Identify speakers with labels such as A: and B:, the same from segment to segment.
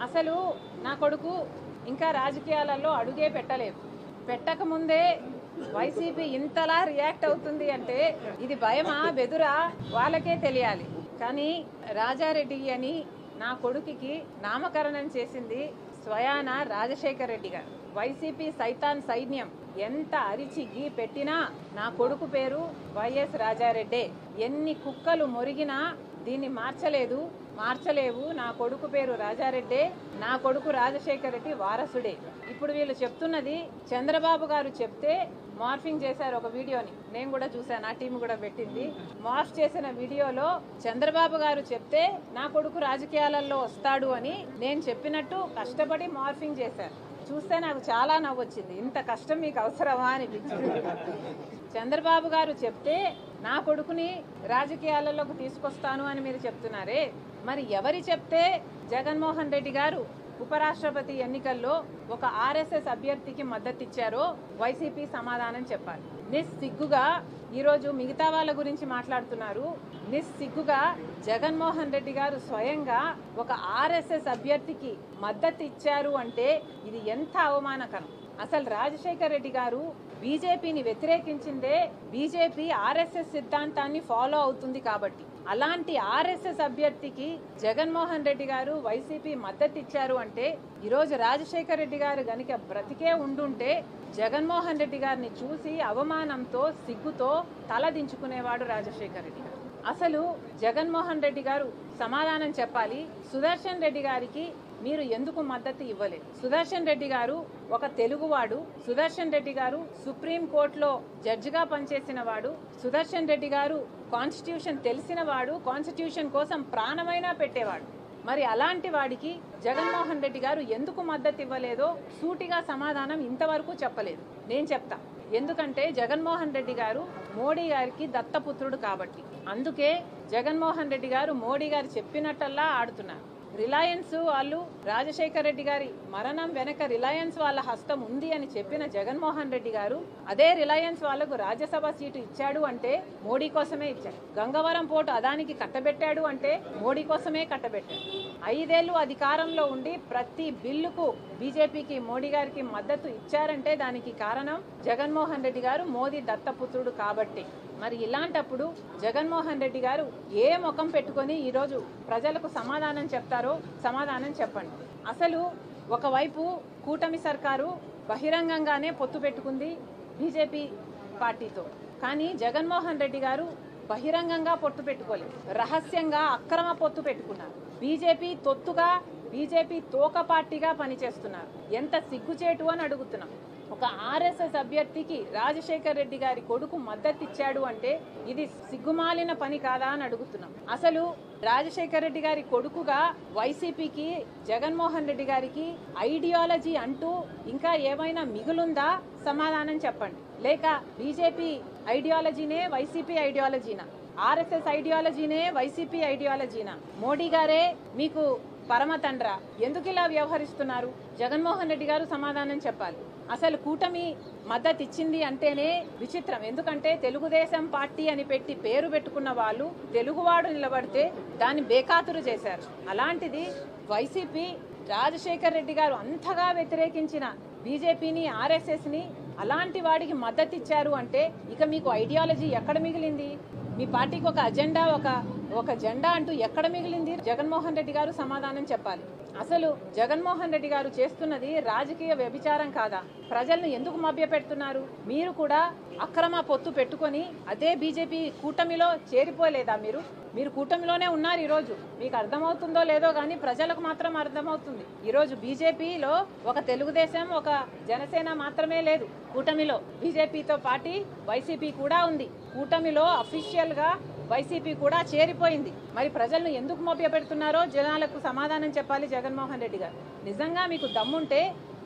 A: అసలు నా కొడుకు ఇంకా రాజకీయాలలో అడుగే పెట్టలేదు. పెట్టకముందే వైసీపీ ఇంతలా రియాక్ట్ అవుతుంది అంటే ఇది భయమా బెదురా వాళ్ళకే తెలియాలి. కానీ రాజారెడ్డి అని నా కొడుకుకి నామకరణం చేసింది స్వయాన రాజశేఖర్ రెడ్డి గారు. వైసీపీ సైతాన్ సైన్యం ఎంత అరిచి గీ పెట్టినా నా కొడుకు పేరు వైఎస్ రాజారెడ్డే. ఎన్ని కుక్కలు మొరిగినా దీన్ని మార్చలేవు. నా కొడుకు పేరు రాజారెడ్డే, నా కొడుకు రాజశేఖర్ రెడ్డి వారసుడే. ఇప్పుడు వీళ్ళు చెప్తున్నది చంద్రబాబు గారు చెప్తే మార్ఫింగ్ చేశారు ఒక వీడియోని, నేను కూడా చూశాను, నా టీం కూడా పెట్టింది. మార్ఫ్ చేసిన వీడియోలో చంద్రబాబు గారు చెప్తే నా కొడుకు రాజకీయాలలో వస్తాడు అని నేను చెప్పినట్టు కష్టపడి మార్ఫింగ్ చేశారు. చూస్తే నాకు చాలా నవ్వొచ్చింది. ఇంత కష్టం మీకు అవసరమా అనిపించింది. చంద్రబాబు గారు చెప్తే నా కొడుకుని రాజకీయాలలోకి తీసుకొస్తాను అని మీరు చెప్తున్నారే, మరి ఎవరి చెప్తే జగన్మోహన్ రెడ్డి గారు ఉపరాష్ట్రపతి ఎన్నికల్లో ఒక ఆర్ఎస్ఎస్ అభ్యర్థికి మద్దతు ఇచ్చారో వైసీపీ సమాధానం చెప్పాలి. నిస్సిగ్గుగా ఈరోజు మిగతా వాళ్ళ గురించి మాట్లాడుతున్నారు. నిస్సిగ్గుగా జగన్మోహన్ రెడ్డి గారు స్వయంగా ఒక ఆర్ఎస్ఎస్ అభ్యర్థికి మద్దతు ఇచ్చారు అంటే ఇది ఎంత అవమానకరం. అసలు రాజశేఖర్ రెడ్డి గారు బీజేపీని వ్యతిరేకించిందే బీజేపీ ఆర్ఎస్ఎస్ సిద్ధాంతాన్ని ఫాలో అవుతుంది కాబట్టి. అలాంటి ఆర్ఎస్ఎస్ అభ్యర్థికి జగన్మోహన్ రెడ్డి గారు వైసీపీ మద్దతు ఇచ్చారు అంటే ఈరోజు రాజశేఖర్ రెడ్డి గారు గనుక బ్రతికే ఉండుంటే జగన్మోహన్ రెడ్డి గారిని చూసి అవమానంతో సిగ్గుతో తల దించుకునేవాడు రాజశేఖర్ రెడ్డి గారు. అసలు జగన్మోహన్ రెడ్డి గారు సమాధానం చెప్పాలి. సుదర్శన్ రెడ్డి గారికి మీరు ఎందుకు మద్దతు ఇవ్వలేదు? సుదర్శన్ రెడ్డి గారు ఒక తెలుగువాడు. సుదర్శన్ రెడ్డి గారు సుప్రీం కోర్టులో జడ్జిగా పనిచేసిన వాడు. సుదర్శన్ రెడ్డి గారు కాన్స్టిట్యూషన్ తెలిసిన వాడు, కాన్స్టిట్యూషన్ కోసం ప్రాణమైనా పెట్టేవాడు. మరి అలాంటి వాడికి జగన్మోహన్ రెడ్డి గారు ఎందుకు మద్దతు ఇవ్వలేదో సూటిగా సమాధానం ఇంతవరకు చెప్పలేదు. నేను చెప్తా. ఎందుకంటే జగన్మోహన్ రెడ్డి గారు మోడీ గారికి దత్తపుత్రుడు కాబట్టి. అందుకే జగన్మోహన్ రెడ్డి గారు మోడీ గారు చెప్పినట్టల్లా ఆడుతున్నారు. రిలయన్స్ వాళ్ళు రాజశేఖర్ రెడ్డి గారి మరణం వెనక రిలయన్స్ వాళ్ళ హస్తం ఉంది అని చెప్పిన జగన్మోహన్ రెడ్డి గారు అదే రిలయన్స్ వాళ్లకు రాజ్యసభ సీటు ఇచ్చాడు అంటే మోడీ కోసమే ఇచ్చాడు. గంగవరం పోర్టు అదానికి కట్టబెట్టాడు అంటే మోడీ కోసమే కట్టబెట్టాడు. 5 ఏళ్లు అధికారంలో ఉండి ప్రతి బిల్లుకు బీజేపీకి మోడీ గారికి మద్దతు ఇచ్చారంటే దానికి కారణం జగన్మోహన్ రెడ్డి గారు మోదీ దత్తపుత్రుడు కాబట్టి. మరి ఇలాంటప్పుడు జగన్మోహన్ రెడ్డి గారు ఏ ముఖం పెట్టుకొని ఈరోజు ప్రజలకు సమాధానం చెప్తారో సమాధానం చెప్పండి. అసలు ఒకవైపు కూటమి సర్కారు బహిరంగంగానే పొత్తు పెట్టుకుంది బీజేపీ పార్టీతో. కానీ జగన్మోహన్ రెడ్డి గారు బహిరంగంగా పొత్తు పెట్టుకోలేదు, రహస్యంగా అక్రమ పొత్తు పెట్టుకున్నారు. బీజేపీ తొత్తుగా, బీజేపీ తోక పార్టీగా పనిచేస్తున్నారు. ఎంత సిగ్గుచేటు అని అడుగుతున్నాం. ఒక ఆర్ఎస్ఎస్ అభ్యర్థికి రాజశేఖర్ రెడ్డి గారి కొడుకు మద్దతు ఇచ్చాడు అంటే ఇది సిగ్గుమాలిన పని కాదా అని అడుగుతున్నాం. అసలు రాజశేఖర్ రెడ్డి గారి కొడుకుగా వైసీపీకి జగన్మోహన్ రెడ్డి గారికి ఐడియాలజీ అంటూ ఇంకా ఏమైనా మిగులుందా? సమాధానం చెప్పండి. లేక బీజేపీ ఐడియాలజీనే వైసీపీ ఐడియాలజీనా? ఆర్ఎస్ఎస్ ఐడియాలజీనే వైసీపీ ఐడియాలజీనా? మోడీ గారే మీకు పరమ తండ్రా? ఎందుకు ఇలా వ్యవహరిస్తున్నారు? జగన్మోహన్ రెడ్డి గారు సమాధానం చెప్పాలి. అసలు కూటమి మద్దతు ఇచ్చింది అంటేనే విచిత్రం. ఎందుకంటే తెలుగుదేశం పార్టీ అని పెట్టి పేరు పెట్టుకున్న వాళ్ళు తెలుగువాడు నిలబడితే దాన్ని బేఖాతురు చేశారు. అలాంటిది వైసీపీ రాజశేఖర్ రెడ్డి గారు అంతగా వ్యతిరేకించిన బీజేపీని, ఆర్ఎస్ఎస్ని అలాంటి వాడికి మద్దతు ఇచ్చారు అంటే ఇక మీకు ఐడియాలజీ ఎక్కడ మిగిలింది? మీ పార్టీకి ఒక అజెండా, ఒక జెండా అంటూ ఎక్కడ మిగిలింది? జగన్మోహన్ రెడ్డి గారు సమాధానం చెప్పాలి. అసలు జగన్మోహన్ రెడ్డి గారు చేస్తున్నది రాజకీయ వ్యభిచారం కాదా? ప్రజలను ఎందుకు మభ్యపెడుతున్నారు? మీరు కూడా అక్రమ పొత్తు పెట్టుకొని అదే బీజేపీ కూటమిలో చేరిపోలేదా? మీరు కూటమిలోనే ఉన్నారు. ఈరోజు మీకు అర్థమవుతుందో లేదో కానీ ప్రజలకు మాత్రం అర్థమవుతుంది. ఈరోజు బీజేపీలో ఒక తెలుగుదేశం, ఒక జనసేన మాత్రమే లేదు. కూటమిలో బీజేపీతో పాటు వైసీపీ కూడా ఉంది. కూటమిలో అఫీషియల్ గా వైసీపీ కూడా చేరిపోయింది. మరి ప్రజలను ఎందుకు మభ్యపెడుతున్నారో జనాలకు సమాధానం చెప్పాలి జగన్మోహన్ రెడ్డి గారు. నిజంగా మీకు దమ్ముంటే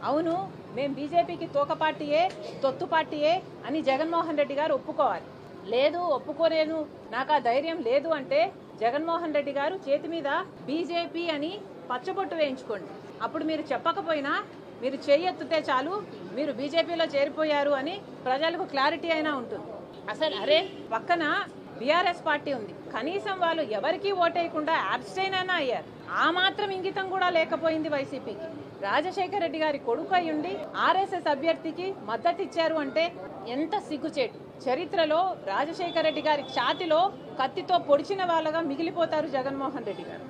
A: అవును మేము బీజేపీకి తోక పార్టీయే, తొత్తు పార్టీయే అని జగన్మోహన్ రెడ్డి గారు ఒప్పుకోవాలి. లేదు ఒప్పుకోలేను, నాకు ఆ ధైర్యం లేదు అంటే జగన్మోహన్ రెడ్డి గారు చేతి మీద బీజేపీ అని పచ్చబొట్టు వేయించుకోండి. అప్పుడు మీరు చెప్పకపోయినా మీరు చేయెత్తితే చాలు మీరు బీజేపీలో చేరిపోయారు అని ప్రజలకు క్లారిటీ అయినా ఉంటుంది. అసలు అరే పక్కన బీఆర్ఎస్ పార్టీ ఉంది, కనీసం వాళ్ళు ఎవరికి ఓటేయకుండా అబ్స్టైన్ అయినా అయ్యారు. ఆ మాత్రం ఇంగితం కూడా లేకపోయింది వైసీపీకి. రాజశేఖర రెడ్డి గారి కొడుకు అయ్యుండి ఆర్ఎస్ఎస్ అభ్యర్థికి మద్దతు ఇచ్చారు అంటే ఎంత సిగ్గుచేటు. చరిత్రలో రాజశేఖర రెడ్డి గారి ఛాతిలో కత్తితో పొడిచిన వాళ్ళగా మిగిలిపోతారు జగన్మోహన్ రెడ్డి గారు.